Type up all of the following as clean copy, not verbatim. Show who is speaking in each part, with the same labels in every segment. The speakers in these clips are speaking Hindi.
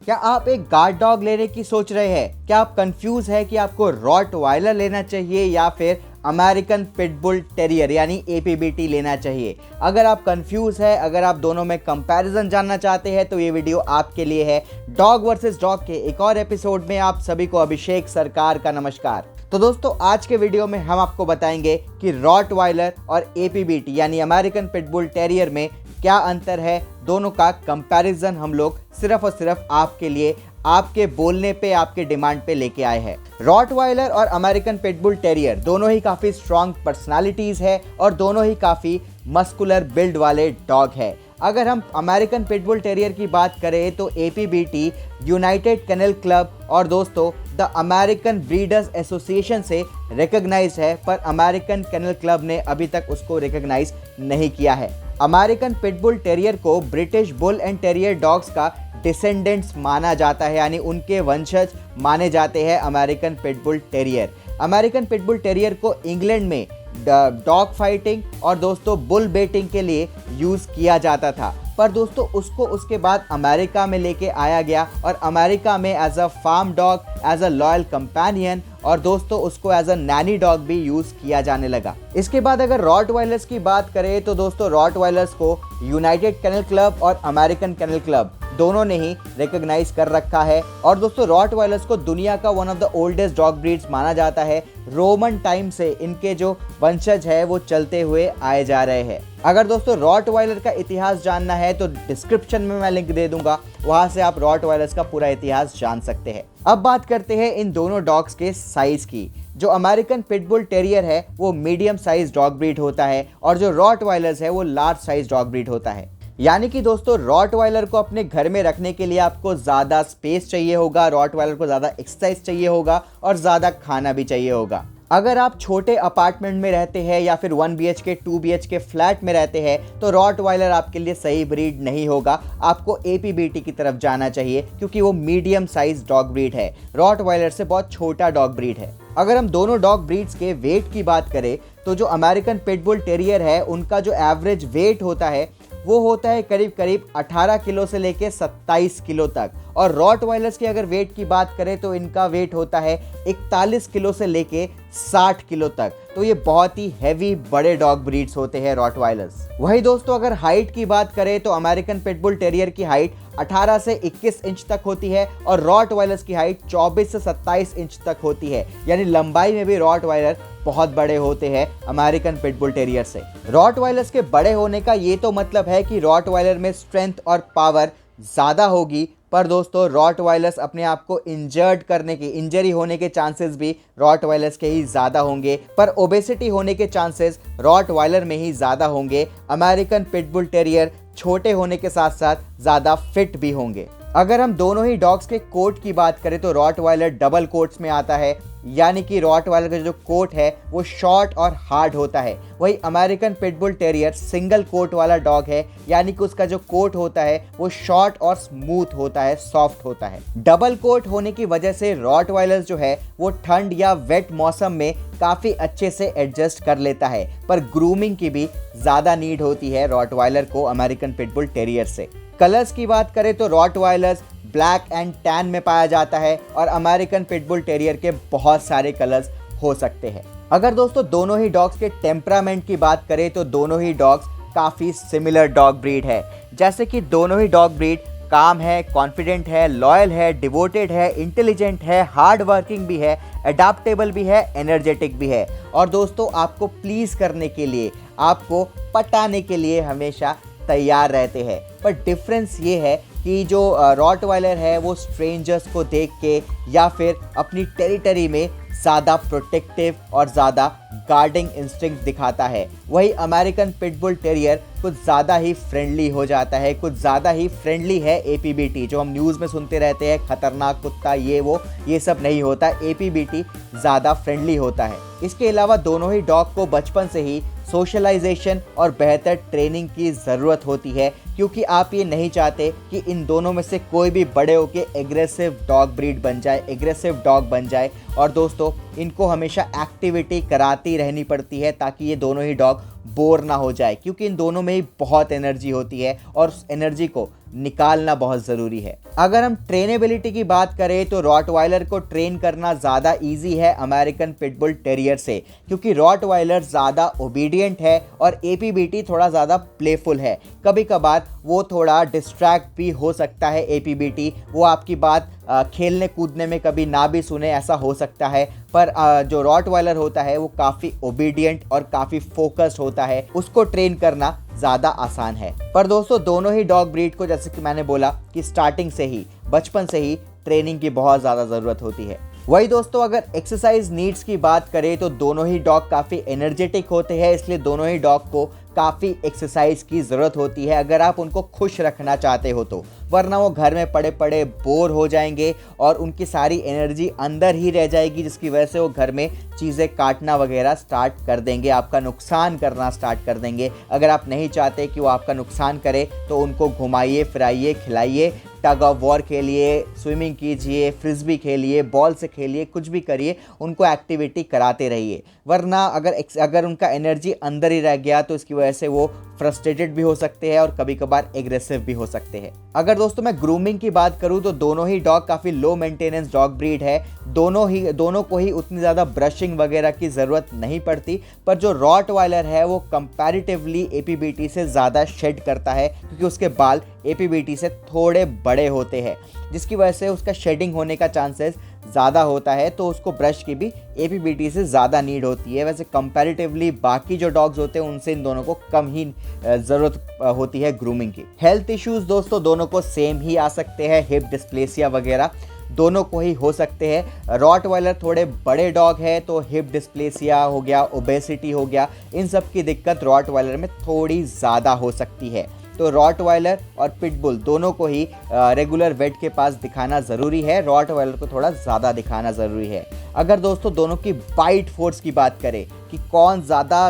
Speaker 1: क्या आप एक गार्ड डॉग लेने की सोच रहे हैं? क्या आप कंफ्यूज है कि आपको रॉटवाइलर लेना चाहिए या फिर अमेरिकन पिटबुल टेरियर यानी एपीबीटी लेना चाहिए? अगर आप कंफ्यूज है, अगर आप दोनों में कंपैरिजन जानना चाहते हैं तो ये वीडियो आपके लिए है। डॉग वर्सेस डॉग के एक और एपिसोड में आप सभी को अभिषेक सरकार का नमस्कार। तो दोस्तों, आज के वीडियो में हम आपको बताएंगे कि रॉटवाइलर और एपीबीटी यानी अमेरिकन पिटबुल टेरियर में क्या अंतर है। दोनों का कंपैरिजन हम लोग सिर्फ और सिर्फ आपके लिए, आपके बोलने पे, आपके डिमांड पे लेके आए हैं। रॉटवाइलर और अमेरिकन पिटबुल टेरियर दोनों ही काफ़ी स्ट्रॉन्ग पर्सनालिटीज़ है और दोनों ही काफ़ी मस्कुलर बिल्ड वाले डॉग है। अगर हम अमेरिकन पिटबुल टेरियर की बात करें तो एपीबीटी यूनाइटेड केनल क्लब और दोस्तों द अमेरिकन ब्रीडर्स एसोसिएशन से रिकॉग्नाइज है, पर अमेरिकन केनल क्लब ने अभी तक उसको रिकॉग्नाइज नहीं किया है। अमेरिकन पिटबुल टेरियर को British bull and terrier dogs का डिसेंडेंट्स माना जाता है, यानी उनके वंशज माने जाते हैं American pitbull terrier. American pitbull terrier को इंग्लैंड में डॉग फाइटिंग और दोस्तों बुल बेटिंग के लिए यूज़ किया जाता था, पर दोस्तों उसको उसके बाद अमेरिका में लेके आया गया और अमेरिका में as a farm dog, as a loyal companion और दोस्तों उसको एज अ नैनी डॉग भी यूज़ किया जाने लगा। इसके बाद अगर रॉटवाइलर्स की बात करें तो दोस्तों रॉटवाइलर्स को यूनाइटेड केनल क्लब और अमेरिकन केनल क्लब दोनों ने ही रिकॉग्नाइज कर रखा है। और दोस्तों रॉटवाइलर्स को दुनिया का one of the oldest dog breeds माना जाता है। रोमन टाइम से इनके जो वंशज है वो चलते हुए आए जा रहे हैं। अगर दोस्तों रॉटवाइलर का इतिहास जानना है तो डिस्क्रिप्शन में मैं लिंक दे दूंगा, वहां से आप रॉटवाइलर्स का पूरा इतिहास जान सकते हैं। अब बात करते हैं इन दोनों डॉग्स के साइज की। जो अमेरिकन पिटबुल टेरियर है वो मीडियम साइज डॉग ब्रीड होता है और जो रॉटवाइलर्स है वो लार्ज साइज डॉग ब्रीड होता है। यानी कि दोस्तों रॉटवाइलर को अपने घर में रखने के लिए आपको ज़्यादा स्पेस चाहिए होगा, रॉटवाइलर को ज़्यादा एक्सरसाइज चाहिए होगा और ज़्यादा खाना भी चाहिए होगा। अगर आप छोटे अपार्टमेंट में रहते हैं या फिर 1 BHK 2 BHK फ्लैट में रहते हैं तो रॉटवाइलर आपके लिए सही ब्रीड नहीं होगा। आपको एपीबीटी की तरफ जाना चाहिए क्योंकि वो मीडियम साइज डॉग ब्रीड है, रॉटवाइलर से बहुत छोटा डॉग ब्रीड है। अगर हम दोनों डॉग ब्रीड्स के वेट की बात करें तो जो अमेरिकन पिटबुल टेरियर है उनका जो एवरेज वेट होता है वो होता है करीब करीब 18 किलो से लेके 27 किलो तक, और रॉटवाइलर्स की अगर वेट की बात करें तो इनका वेट होता है 41 किलो से लेके 60 किलो तक। तो ये बहुत ही हैवी बड़े डॉग ब्रीड्स होते हैं रॉटवाइलर्स। वही दोस्तों अगर हाइट की बात करें तो अमेरिकन पिटबुल टेरियर की हाइट 18 से 21 इंच तक होती है और रॉटवाइलर्स की हाइट 24 से 27 इंच तक होती है, यानी लंबाई में भी रॉटवाइलर बहुत बड़े होते हैं अमेरिकन पिटबुल टेरियर से। रॉटवाइलर्स के बड़े होने का ये तो मतलब है कि रॉटवाइलर में स्ट्रेंथ और पावर ज़्यादा होगी, पर दोस्तों रॉटवाइलर्स अपने आप को इंजरी होने के चांसेस भी रॉटवाइलर्स के ही ज़्यादा होंगे, पर ओबेसिटी होने के चांसेस रॉटवाइलर में ही ज़्यादा होंगे। अमेरिकन पिटबुल टेरियर छोटे होने के साथ साथ ज़्यादा फिट भी होंगे। अगर हम दोनों ही डॉग्स के कोट की बात करें तो रॉटवाइलर डबल कोट्स में आता है, यानी कि रॉटवाइलर का जो कोट है वो शॉर्ट और हार्ड होता है। वही American pitbull terrier single quote वाला डॉग है, यानी कि उसका जो कोट होता है वो शॉर्ट और स्मूथ होता है, सॉफ्ट होता है। डबल कोट होने की वजह से रॉटवाइलर जो है वो ठंड या वेट मौसम में काफ़ी अच्छे से एडजस्ट कर लेता है, पर ग्रूमिंग की भी ज़्यादा नीड होती है रॉटवाइलर को अमेरिकन पिटबुल टेरियर से। कलर्स की बात करें तो रॉटवाइलर्स ब्लैक एंड टैन में पाया जाता है और अमेरिकन पिटबुल टेरियर के बहुत सारे कलर्स हो सकते हैं। अगर दोस्तों दोनों ही डॉग्स के टेम्परामेंट की बात करें तो दोनों ही डॉग्स काफ़ी सिमिलर डॉग ब्रीड है। जैसे कि दोनों ही डॉग ब्रीड काम है, कॉन्फिडेंट है, लॉयल है, डिवोटेड है, इंटेलिजेंट है, हार्ड वर्किंग भी है, अडाप्टेबल भी है, एनर्जेटिक भी है और दोस्तों आपको प्लीज़ करने के लिए, आपको पटाने के लिए हमेशा तैयार रहते हैं। पर डिफरेंस ये है कि जो रॉटवाइलर है वो स्ट्रेंजर्स को देख के या फिर अपनी टेरिटरी में ज़्यादा प्रोटेक्टिव और ज़्यादा गार्डिंग इंस्टिंक्ट दिखाता है। वही अमेरिकन पिटबुल टेरियर कुछ ज़्यादा ही फ्रेंडली हो जाता है, कुछ ज़्यादा ही फ्रेंडली है। एपीबीटी जो हम न्यूज़ में सुनते रहते हैं, खतरनाक कुत्ता ये सब नहीं होता, एपीबीटी ज़्यादा फ्रेंडली होता है। इसके अलावा दोनों ही डॉग को बचपन से ही सोशलाइजेशन और बेहतर ट्रेनिंग की ज़रूरत होती है, क्योंकि आप ये नहीं चाहते कि इन दोनों में से कोई भी बड़े होके एग्रेसिव डॉग ब्रीड बन जाए, एग्रेसिव डॉग बन जाए। और दोस्तों इनको हमेशा एक्टिविटी कराती रहनी पड़ती है ताकि ये दोनों ही डॉग बोर ना हो जाए, क्योंकि इन दोनों में ही बहुत एनर्जी होती है और उस एनर्जी को निकालना बहुत ज़रूरी है। अगर हम ट्रेनेबिलिटी की बात करें तो रॉटवाइलर को ट्रेन करना ज़्यादा इजी है अमेरिकन पिटबुल टेरियर से, क्योंकि रॉटवाइलर ज़्यादा ओबीडियंट है और एपीबीटी थोड़ा ज़्यादा प्लेफुल है। कभी कभार वो थोड़ा डिस्ट्रैक्ट भी हो सकता है एपीबीटी, वो आपकी बात खेलने कूदने में कभी ना भी सुने, ऐसा हो सकता है। पर जो रॉटवाइलर होता है वो काफ़ी ओबीडियंट और काफ़ी फोकस्ड होता है, उसको ट्रेन करना ज़्यादा आसान है। पर दोस्तों दोनों ही डॉग ब्रीड को, जैसे कि मैंने बोला कि स्टार्टिंग से ही, बचपन से ही ट्रेनिंग की बहुत ज़्यादा ज़रूरत होती है। वही दोस्तों अगर एक्सरसाइज नीड्स की बात करें तो दोनों ही डॉग काफ़ी एनर्जेटिक होते हैं, इसलिए दोनों ही डॉग को काफ़ी एक्सरसाइज की ज़रूरत होती है अगर आप उनको खुश रखना चाहते हो तो, वरना वो घर में पड़े पड़े बोर हो जाएंगे और उनकी सारी एनर्जी अंदर ही रह जाएगी, जिसकी वजह से वो घर में चीज़ें काटना वगैरह स्टार्ट कर देंगे, आपका नुकसान करना स्टार्ट कर देंगे। अगर आप नहीं चाहते कि वो आपका नुकसान करे तो उनको घुमाइए फिराइए, खिलाइए, टग ऑफ वॉर खेलिए, स्विमिंग कीजिए, फ्रिस्बी खेलिए, बॉल से खेलिए, कुछ भी करिए, उनको एक्टिविटी कराते रहिए। वरना अगर उनका एनर्जी अंदर ही रह गया तो इसकी वजह से वो फ्रस्ट्रेटेड भी हो सकते हैं और कभी कभार एग्रेसिव भी हो सकते हैं। अगर दोस्तों मैं ग्रूमिंग की बात करूं तो दोनों ही डॉग काफ़ी लो मेंटेनेंस डॉग ब्रीड है, दोनों को ही उतनी ज़्यादा ब्रशिंग वगैरह की ज़रूरत नहीं पड़ती। पर जो रॉटवाइलर है वो कंपैरेटिवली एपीबीटी से ज़्यादा शेड करता है, क्योंकि उसके बाल एपीबीटी से थोड़े बड़े होते हैं, जिसकी वजह से उसका शेडिंग होने का चांसेस ज़्यादा होता है, तो उसको ब्रश की भी एपीबीटी से ज़्यादा नीड होती है। वैसे कंपैरेटिवली बाकी जो डॉग्स होते हैं उनसे इन दोनों को कम ही ज़रूरत होती है ग्रूमिंग की। हेल्थ इश्यूज़ दोस्तों दोनों को सेम ही आ सकते हैं, हिप डिस्प्लेसिया वगैरह दोनों को ही हो सकते हैं। रॉटवाइलर थोड़े बड़े डॉग है तो हिप डिस्प्लेसिया हो गया, ओबेसिटी हो गया, इन सब की दिक्कत रॉटवाइलर में थोड़ी ज़्यादा हो सकती है। तो रॉटवाइलर और पिटबुल दोनों को ही रेगुलर वेट के पास दिखाना ज़रूरी है, रॉटवाइलर को थोड़ा ज़्यादा दिखाना ज़रूरी है। अगर दोस्तों दोनों की बाइट फोर्स की बात करें कि कौन ज़्यादा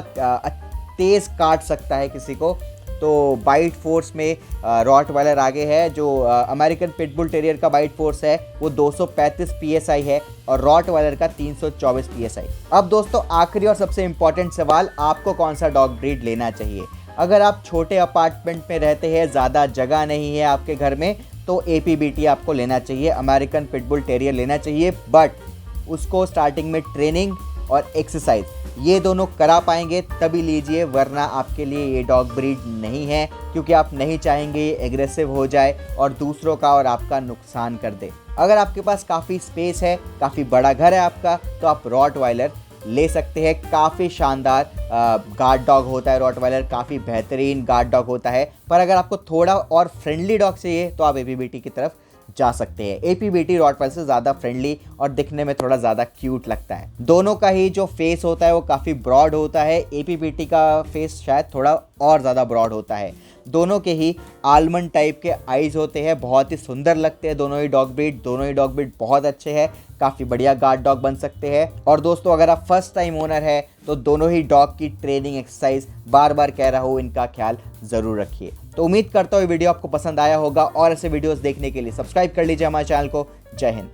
Speaker 1: तेज़ काट सकता है किसी को, तो बाइट फोर्स में रॉटवाइलर आगे है। जो अमेरिकन पिटबुल टेरियर का बाइट फोर्स है वो 235 psi है और रॉटवाइलर का 324 psi। अब दोस्तों आखिरी और सबसे इम्पॉर्टेंट सवाल, आपको कौन सा डॉग ब्रीड लेना चाहिए? अगर आप छोटे अपार्टमेंट में रहते हैं, ज़्यादा जगह नहीं है आपके घर में, तो एपीबीटी आपको लेना चाहिए, अमेरिकन पिटबुल टेरियर लेना चाहिए। बट उसको स्टार्टिंग में ट्रेनिंग और एक्सरसाइज ये दोनों करा पाएंगे तभी लीजिए, वरना आपके लिए ये डॉग ब्रीड नहीं है, क्योंकि आप नहीं चाहेंगे ये एग्रेसिव हो जाए और दूसरों का और आपका नुकसान कर दे। अगर आपके पास काफ़ी स्पेस है, काफ़ी बड़ा घर है आपका, तो आप रॉटवाइलर ले सकते हैं। काफ़ी शानदार गार्ड डॉग होता है रॉटवाइलर, काफ़ी बेहतरीन गार्ड डॉग होता है। पर अगर आपको थोड़ा और फ्रेंडली डॉग चाहिए तो आप एपीबीटी की तरफ जा सकते हैं। एपीबीटी रॉटवाइलर से ज़्यादा फ्रेंडली और दिखने में थोड़ा ज़्यादा क्यूट लगता है। दोनों का ही जो फेस होता है वो काफ़ी ब्रॉड होता है, एपीबीटी का फेस शायद थोड़ा और ज़्यादा ब्रॉड होता है। दोनों के ही आलमंड टाइप के आइज़ होते हैं, बहुत ही सुंदर लगते हैं दोनों ही डॉग ब्रीड बहुत अच्छे हैं, काफ़ी बढ़िया गार्ड डॉग बन सकते हैं। और दोस्तों अगर आप फर्स्ट टाइम ओनर है तो दोनों ही डॉग की ट्रेनिंग एक्सरसाइज बार बार कह रहा हूँ, इनका ख्याल ज़रूर रखिए। तो उम्मीद करता हूँ ये वीडियो आपको पसंद आया होगा और ऐसे वीडियोस देखने के लिए सब्सक्राइब कर लीजिए हमारे चैनल को। जय हिंद।